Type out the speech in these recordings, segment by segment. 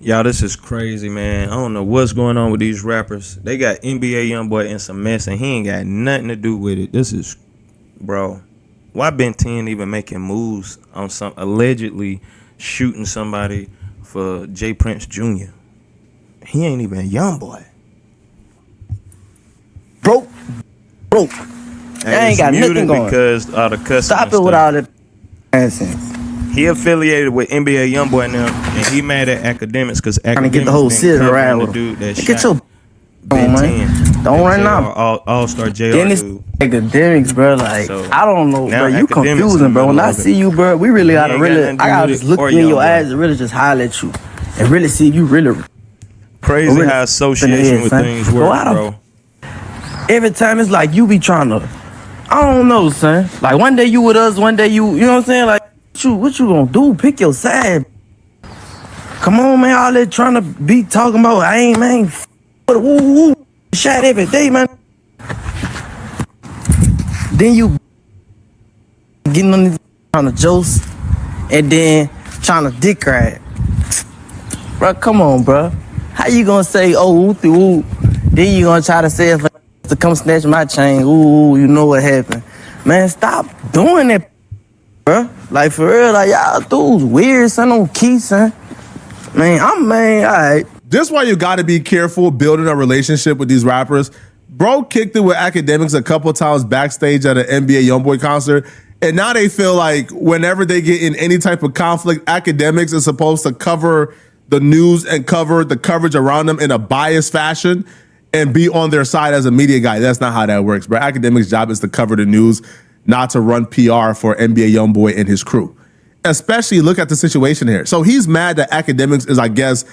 Y'all, this is crazy, man. I don't know what's going on with these rappers. They got NBA YoungBoy in some mess, and he ain't got nothing to do with it. This is, bro. Why Ben 10 even making moves on some allegedly shooting somebody for J Prince Jr.? He ain't even a YoungBoy. Broke. And I ain't got nothing going. Because all the cussing. Stop it with all that nonsense. He affiliated with NBA YoungBoy now, and he mad at academics because academics trying to get the whole city around with dude that get your Ben 10. Don't run now. All-star JR Then it's dude. academics, bro. Like, so, I don't know, bro. You confusing, bro. When I see you, bro, we really gotta I gotta just look in your eyes and really just holler at you and really see if you really crazy how association with things work, bro. Every time it's like you be trying to, I don't know, son. Like one day you with us, one day you know what I'm saying? Like what you gonna do? Pick your side. Come on, man. All that trying to be talking about, I ain't, man. Woo, shot every day, man. Then you getting on these trying to jokes and then trying to dick ride. Bro, come on, bro. How you gonna say, oh, ooh, then you gonna try to say if to come snatch my chain, ooh, you know what happened. Man, stop doing that, bro. Like, for real, like, y'all dudes weird, son, on key, son. Man, all right. This why you gotta be careful building a relationship with these rappers. Bro kicked it with academics a couple times backstage at an NBA YoungBoy concert, and now they feel like whenever they get in any type of conflict, academics is supposed to cover the news and cover the coverage around them in a biased fashion and be on their side as a media guy. That's not how that works, bro. Academics' job is to cover the news, not to run PR for NBA YoungBoy and his crew. Especially look at the situation here. So he's mad that academics is, I guess,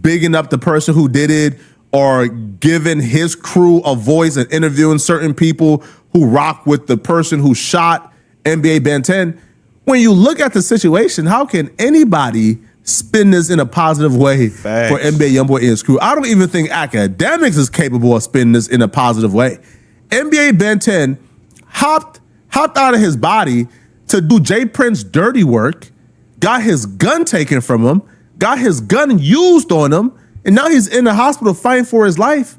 bigging up the person who did it or giving his crew a voice and interviewing certain people who rock with the person who shot NBA Ben 10. When you look at the situation, how can anybody spin this in a positive way for NBA YoungBoy and his crew? I don't even think academics is capable of spinning this in a positive way. NBA Ben 10 hopped out of his body to do J Prince dirty work, got his gun taken from him, got his gun used on him, and now he's in the hospital fighting for his life.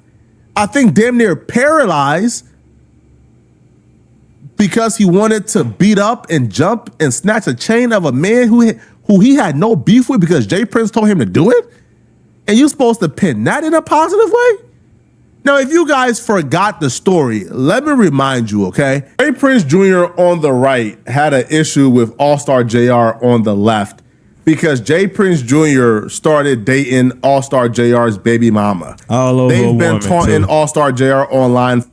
I think damn near paralyzed because he wanted to beat up and jump and snatch a chain of a man who he had no beef with because J Prince told him to do it? And you're supposed to pin that in a positive way? Now, if you guys forgot the story, let me remind you, okay? J Prince Jr. on the right had an issue with All-Star JR on the left because J Prince Jr. started dating All-Star JR's baby mama. They've been taunting All-Star JR online.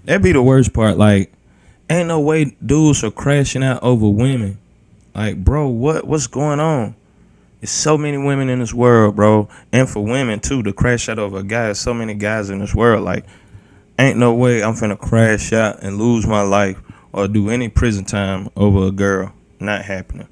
That'd be the worst part. Like, ain't no way dudes are crashing out over women. Like, bro, what's going on? There's so many women in this world, bro. And for women, too, to crash out over a guy. There's so many guys in this world. Like, ain't no way I'm finna crash out and lose my life or do any prison time over a girl. Not happening.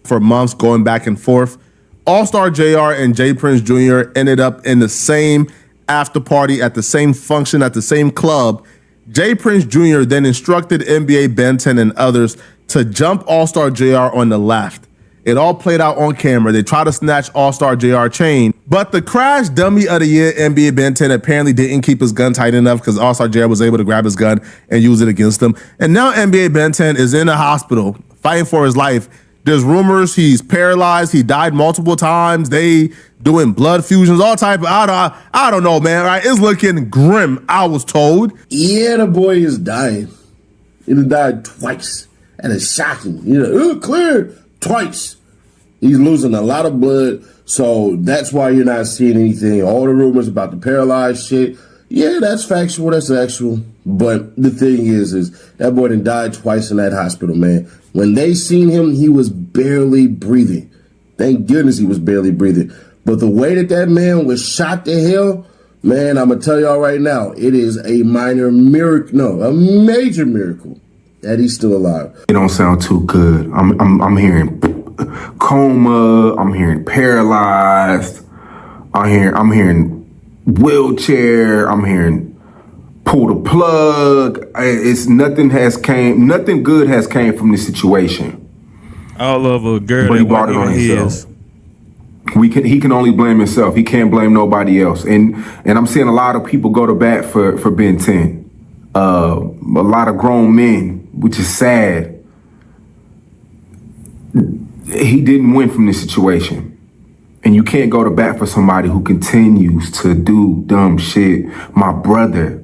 For months going back and forth. All-Star JR and J Prince Jr. ended up in the same after party at the same function at the same club. J Prince Jr. then instructed NBA Ben 10 and others to jump All-Star JR on the left. It all played out on camera. They tried to snatch All-Star JR chain, but the crash dummy of the year, NBA Ben 10, apparently didn't keep his gun tight enough because All-Star JR was able to grab his gun and use it against him. And now NBA Ben 10 is in the hospital fighting for his life. There's rumors he's paralyzed. He died multiple times. They doing blood fusions, all type of, I don't know, man. Right? It's looking grim, I was told. Yeah, the boy is dying. He died twice. And it's shocking. Clear twice. He's losing a lot of blood. So that's why you're not seeing anything. All the rumors about the paralyzed shit. Yeah, that's factual. That's actual. But the thing is that boy done died twice in that hospital, man. When they seen him, he was barely breathing. Thank goodness he was barely breathing. But the way that man was shot to hell, man, I'm going to tell y'all right now, it is a minor miracle. No, a major miracle that he's still alive. It don't sound too good. I'm hearing coma. I'm hearing paralyzed. I'm hearing wheelchair. I'm hearing pull the plug. It's nothing good has came from this situation. All over a girl but that he brought it wasn't on even himself. his. He can only blame himself. He can't blame nobody else. And I'm seeing a lot of people go to bat for Ben 10. A lot of grown men, which is sad. He didn't win from this situation. And you can't go to bat for somebody who continues to do dumb shit. My brother,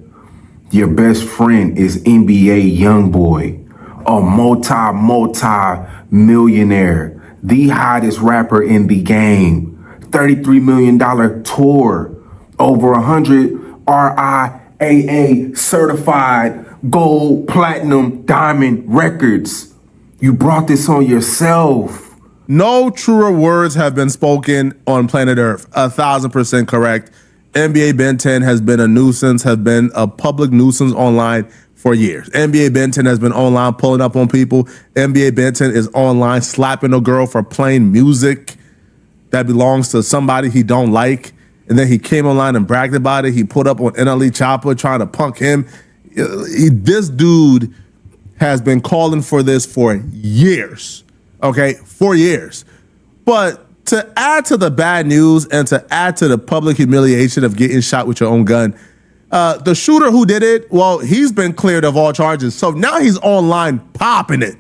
your best friend is NBA YoungBoy, a multi-millionaire, the hottest rapper in the game, $33 million tour, over 100 RIAA certified gold, platinum, diamond records. You brought this on yourself. No truer words have been spoken on planet Earth. 1,000% correct. NBA Ben 10 has been a nuisance, has been a public nuisance online for years. NBA Ben 10 has been online pulling up on people. NBA Ben 10 is online slapping a girl for playing music that belongs to somebody he don't like. And then he came online and bragged about it. He put up on NLE Chopper trying to punk him. This dude has been calling for this for years. Okay, 4 years. But to add to the bad news and to add to the public humiliation of getting shot with your own gun, the shooter who did it, well, he's been cleared of all charges. So now he's online popping it.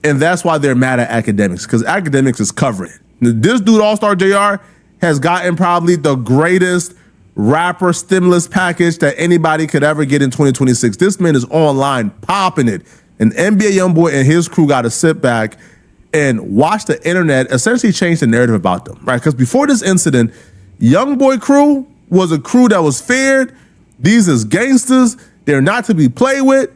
And that's why they're mad at academics, because academics is covering it. This dude, All-Star JR, has gotten probably the greatest rapper stimulus package that anybody could ever get in 2026. This man is online popping it. And NBA YoungBoy and his crew got to sit back and watch the internet essentially change the narrative about them, right? Because before this incident, YoungBoy crew was a crew that was feared. These is gangsters. They're not to be played with.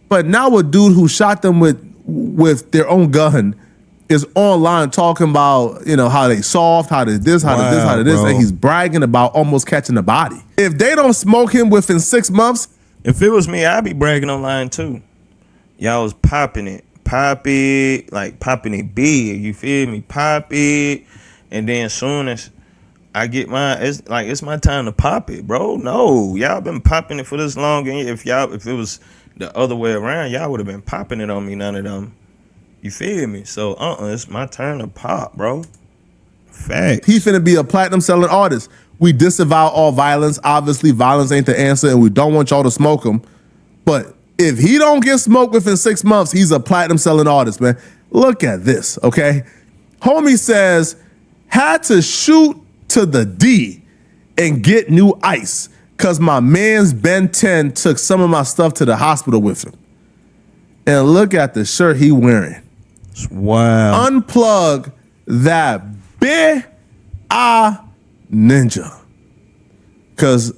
But now a dude who shot them with their own gun is online talking about, how they soft, how they this, how they this, how they this, and he's bragging about almost catching the body. If they don't smoke him within 6 months, if it was me, I'd be bragging online too. Y'all was popping it big, you feel me? Pop it, and then soon as I get mine, it's my time to pop it, bro. No, y'all been popping it for this long, and if it was the other way around, y'all would have been popping it on me, none of them. You feel me? So it's my turn to pop, bro. Fact. He finna be a platinum selling artist. We disavow all violence. Obviously, violence ain't the answer, and we don't want y'all to smoke him. But if he don't get smoked within 6 months, he's a platinum selling artist, man. Look at this, okay? Homie says, had to shoot to the D and get new ice because my man's Ben 10 took some of my stuff to the hospital with him. And look at the shirt he wearing. Wow. Unplug that big ninja. Because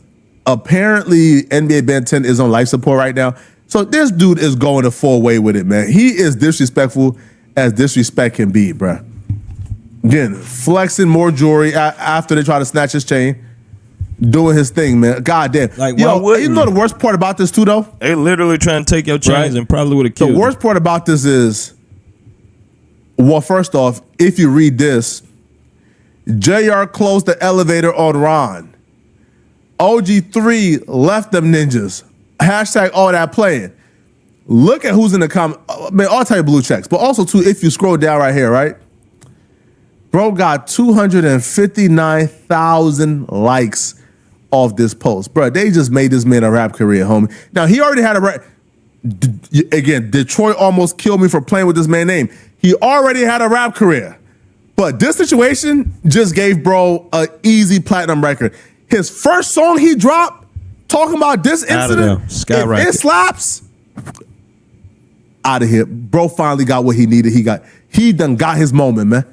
apparently NBA Ben 10 is on life support right now. So this dude is going a full way with it, man. He is disrespectful as disrespect can be, bruh. Again, flexing more jewelry after they try to snatch his chain. Doing his thing, man. God damn. Like, why wouldn't you know the worst part about this too, though? They literally trying to take your chains and probably would have killed you. The worst part about this is, well, first off, if you read this, JR closed the elevator on Ron. OG3 left them ninjas. Hashtag all that playing. Look at who's in the comment. Man, I'll tell you blue checks. But also, too, if you scroll down right here, right? Bro got 259,000 likes off this post. Bro, they just made this man a rap career, homie. Now, he already had a rap. Again, Detroit almost killed me for playing with this man's name. He already had a rap career. But this situation just gave bro an easy platinum record. His first song he dropped, talking about this incident, if it slaps, out of here. Bro finally got what he needed. He done got his moment, man.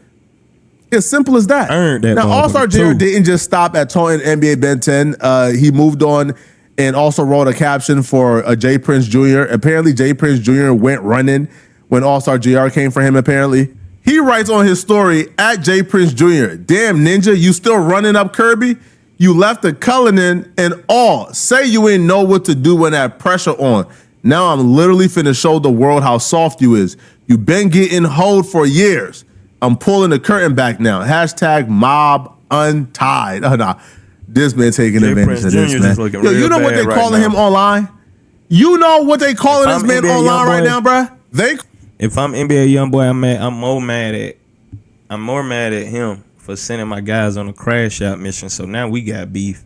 It's simple as that. Earned that. Now, All-Star JR didn't just stop at taunting NBA Ben 10. He moved on and also wrote a caption for J. Prince Jr. Apparently, J. Prince Jr. went running when All-Star JR came for him, apparently. He writes on his story, at J. Prince Jr., damn, ninja, you still running up Kirby? You left the Cullinan and all. Say you ain't know what to do when that pressure on. Now I'm literally finna show the world how soft you is. You been getting hoed for years. I'm pulling the curtain back now. Hashtag mob untied. Oh, nah. This man taking advantage of this, man. Yo, you know what they calling him online? You know what they calling this man online right now, bruh? If I'm NBA YoungBoy, I'm more mad at him for sending my guys on a crash out mission. So now we got beef.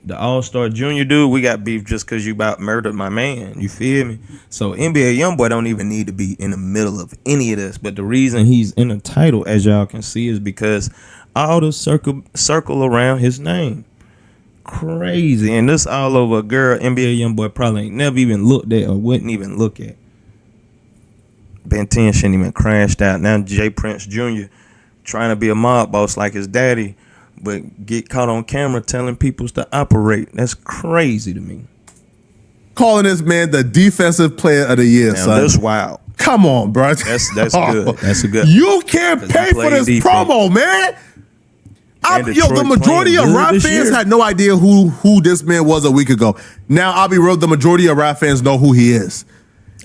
The All-Star Junior dude, we got beef just because you about murdered my man. You feel me? So NBA YoungBoy don't even need to be in the middle of any of this. But the reason he's in the title, as y'all can see, is because all the circle around his name. Crazy. And this all over a girl NBA YoungBoy probably ain't never even looked at or wouldn't even look at. Ben 10 shouldn't even crashed out. Now Jay Prince Jr. trying to be a mob boss like his daddy, but get caught on camera telling people to operate. That's crazy to me. Calling this man the defensive player of the year, Now, son. that's wild. Come on, bro. That's good. That's a good. You can't pay for this defense. promo, man. The Detroit majority playing of good rap this fans year. had no idea who this man was a week ago. Now, I'll be real, the majority of rap fans know who he is.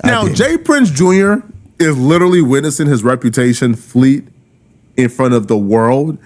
Now, didn't. Jay Prince Jr. is literally witnessing his reputation fleet in front of the world.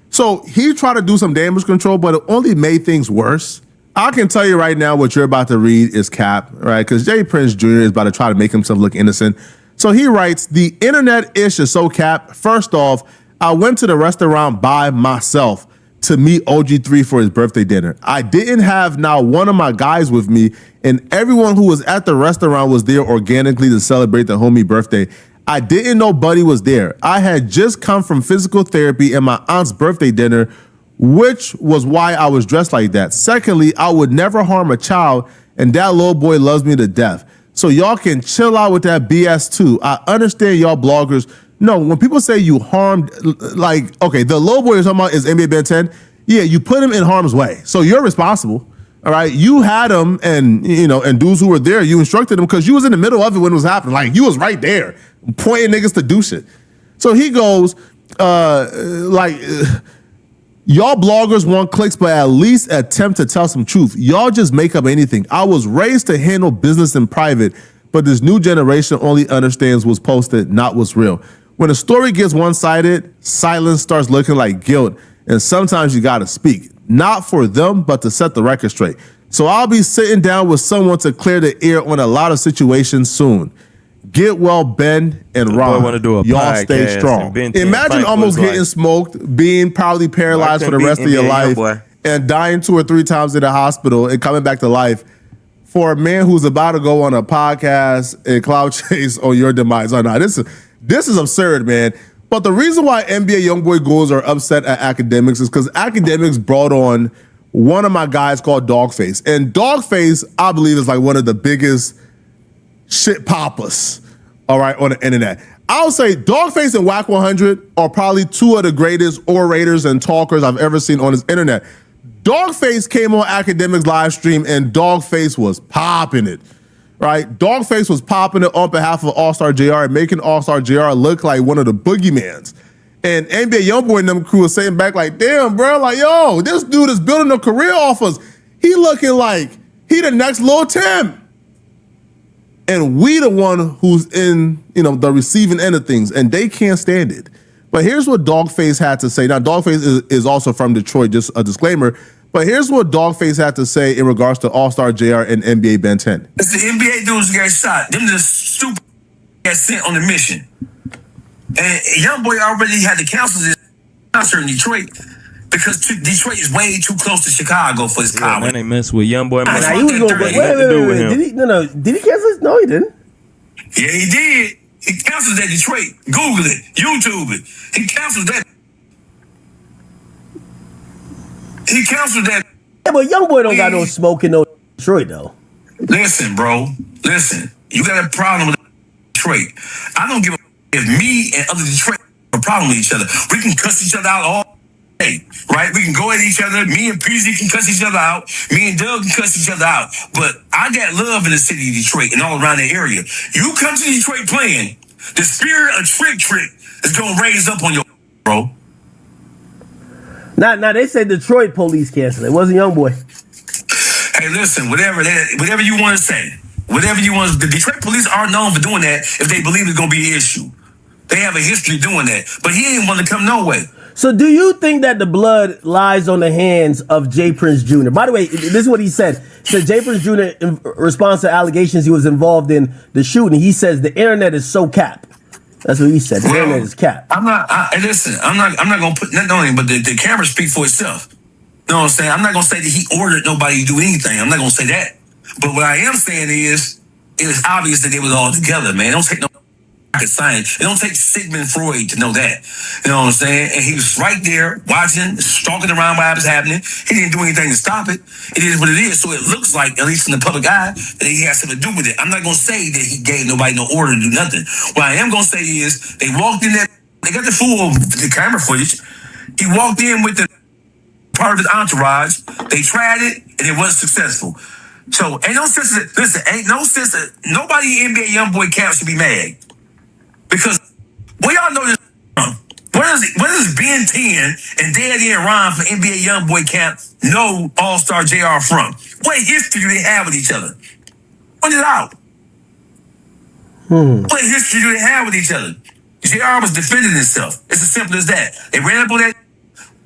So he tried to do some damage control, but it only made things worse. I can tell you right now what you're about to read is cap, right? Because Jay Prince Jr. is about to try to make himself look innocent. So he writes, the internet ish is so cap. First off, I went to the restaurant by myself to meet OG3 for his birthday dinner. I didn't have now one of my guys with me, and everyone who was at the restaurant was there organically to celebrate the homie birthday. I didn't know Buddy was there. I had just come from physical therapy and my aunt's birthday dinner, which was why I was dressed like that. Secondly, I would never harm a child, and that little boy loves me to death. So y'all can chill out with that BS too. I understand y'all bloggers. No, when people say you harmed, like, okay, the little boy you're talking about is NBA Ben 10. Yeah, you put him in harm's way. So you're responsible. All right. You had him and, and dudes who were there, you instructed them because you was in the middle of it when it was happening. Like, you was right there pointing niggas to do shit. So he goes, y'all bloggers want clicks, but at least attempt to tell some truth. Y'all just make up anything. I was raised to handle business in private, but this new generation only understands what's posted, not what's real. When a story gets one-sided, silence starts looking like guilt, and sometimes you gotta speak. Not for them, but to set the record straight. So I'll be sitting down with someone to clear the air on a lot of situations soon. Get well, Ben and Ron. Y'all stay strong. Imagine almost getting smoked, being probably paralyzed for the rest of your life, and dying 2 or 3 times in the hospital and coming back to life for a man who's about to go on a podcast and cloud chase on your demise. Oh, no, this is absurd, man. But the reason why NBA YoungBoy goals are upset at academics is because academics brought on one of my guys called Dogface. And Dogface, I believe, is like one of the biggest shit poppers, all right, on the internet. I'll say Dogface and Whack 100 are probably 2 of the greatest orators and talkers I've ever seen on this internet. Dogface came on Academics live stream and Dogface was popping it, right? Dogface was popping it on behalf of All-Star JR and making All-Star JR look like one of the boogeymans. And NBA YoungBoy and them crew was saying back like, damn, bro, like, yo, this dude is building a career off us. He looking like he the next Lil Tim. And we the one who's in, the receiving end of things, and they can't stand it. But here's what Dogface had to say. Now, Dogface is also from Detroit, just a disclaimer. But here's what Dogface had to say in regards to All-Star JR and NBA Ben 10. It's the NBA dudes who got shot. Them the stupid got sent on the mission. And YoungBoy already had to cancel this concert in Detroit because Detroit is way too close to Chicago for his car. Man, they mess with YoungBoy. Nah, he was going to wait. Did he cancel this? No, he didn't. Yeah, he did. He canceled that Detroit. Google it. YouTube it. He canceled that. He canceled that. Yeah, but YoungBoy don't got no smoke in no Detroit, though. Listen, bro. Listen. You got a problem with Detroit. I don't give a if me and other Detroit have a problem with each other. We can cuss each other out all day, right? We can go at each other. Me and PZ can cuss each other out. Me and Doug can cuss each other out. But I got love in the city of Detroit and all around the area. You come to Detroit playing, the spirit of Trick is going to raise up on your bro. Now they say Detroit police canceled it. It wasn't YoungBoy. Hey, listen, whatever you want to say, whatever you want. The Detroit police are known for doing that if they believe it's going to be an issue. They have a history doing that. But he ain't want to come no way. So do you think that the blood lies on the hands of Jay Prince Jr.? By the way, this is what he said. He said Jay Prince Jr. in response to allegations he was involved in the shooting, he says the internet is so cap. That's what he said. The Well, internet is cap. Listen, I'm not gonna put nothing on him, but the camera speaks for itself. You know what I'm saying? I'm not gonna say that he ordered nobody to do anything. I'm not gonna say that. But what I am saying is, it was obvious that they was all together, man. It don't take no rocket science. It don't take Sigmund Freud to know that. You know what I'm saying? And he was right there watching, stalking around while it was happening. He didn't do anything to stop it. It is what it is. So it looks like, at least in the public eye, that he has something to do with it. I'm not gonna say that he gave nobody no order to do nothing. What I am gonna say is, they walked in there. They got the full the camera footage. He walked in with the part of his entourage. They tried it and it wasn't successful. So ain't no sense. Listen, ain't no sense. Nobody in NBA YoungBoy camp should be mad because where y'all know this from? Where does Ben 10 and Daddy and Ron from NBA YoungBoy camp know All Star JR from? What history do they have with each other? Point it out. What history do they have with each other? JR was defending himself. It's as simple as that. They ran up on that.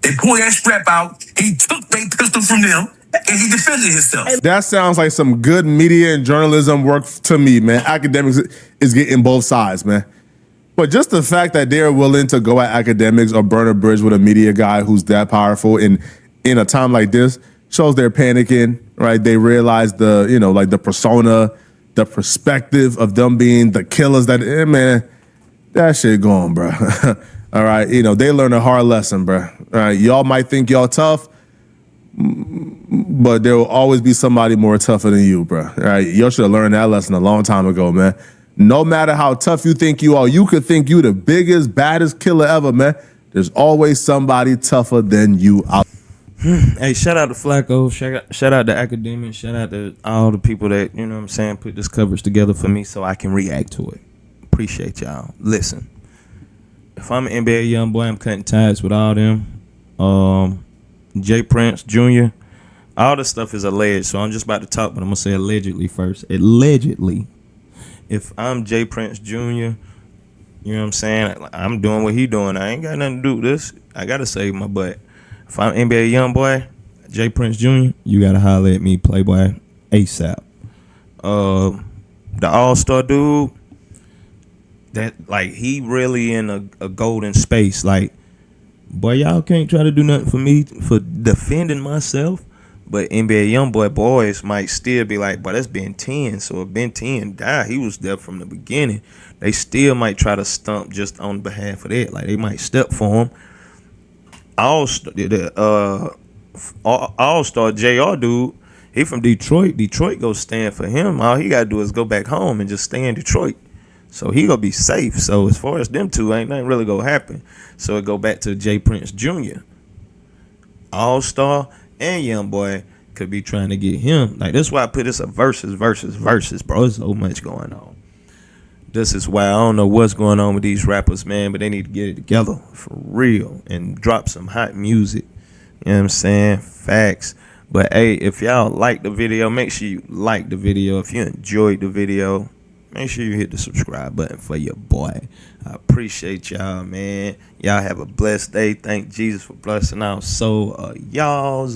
They pulled that strap out. He took their pistol from them, and he defended himself. That sounds like some good media and journalism work to me, man. Academics is getting both sides, man. But just the fact that they're willing to go at academics or burn a bridge with a media guy who's that powerful in a time like this shows they're panicking, right? They realize the persona, the perspective of them being the killers that, man, that shit going, bro. All right, they learned a hard lesson, bro. All right, y'all might think y'all tough, but there will always be somebody more tougher than you, bro. All right, y'all should have learned that lesson a long time ago, man. No matter how tough you think you are, you could think you the biggest, baddest killer ever, man. There's always somebody tougher than you out. Hey, shout out to Flacco. Shout out to Academics. Shout out to all the people that, put this coverage together for me so I can react to it. Appreciate y'all. Listen. If I'm an NBA young boy, I'm cutting ties with all them. Jay Prince Jr. All this stuff is alleged, so I'm just about to talk, but I'm gonna say allegedly first. Allegedly, if I'm Jay Prince Jr., you know what I'm saying? I'm doing what he doing. I ain't got nothing to do with this. I gotta save my butt. If I'm NBA young boy, Jay Prince Jr., you gotta holler at me, Playboy, ASAP. The All-Star dude. That he really in a golden space. Like, boy, y'all can't try to do nothing for me for defending myself. But NBA YoungBoy boys might still be like, boy, that's Ben 10. So if Ben 10 died, he was there from the beginning. They still might try to stump just on behalf of that. Like, they might step for him. All-Star JR dude, he from Detroit. Detroit go stand for him. All he got to do is go back home and just stay in Detroit. So he gonna be safe. So as far as them two, ain't nothing really gonna happen. So it go back to Jay Prince Jr. All-Star and YoungBoy could be trying to get him. Like, that's why I put this a versus, bro. There's so much going on. This is why I don't know what's going on with these rappers, man, but they need to get it together for real and drop some hot music. You know what I'm saying? Facts. But hey, if y'all like the video, make sure you like the video. If you enjoyed the video, make sure you hit the subscribe button for your boy. I appreciate y'all, man. Y'all have a blessed day. Thank Jesus for blessing our soul. Y'all's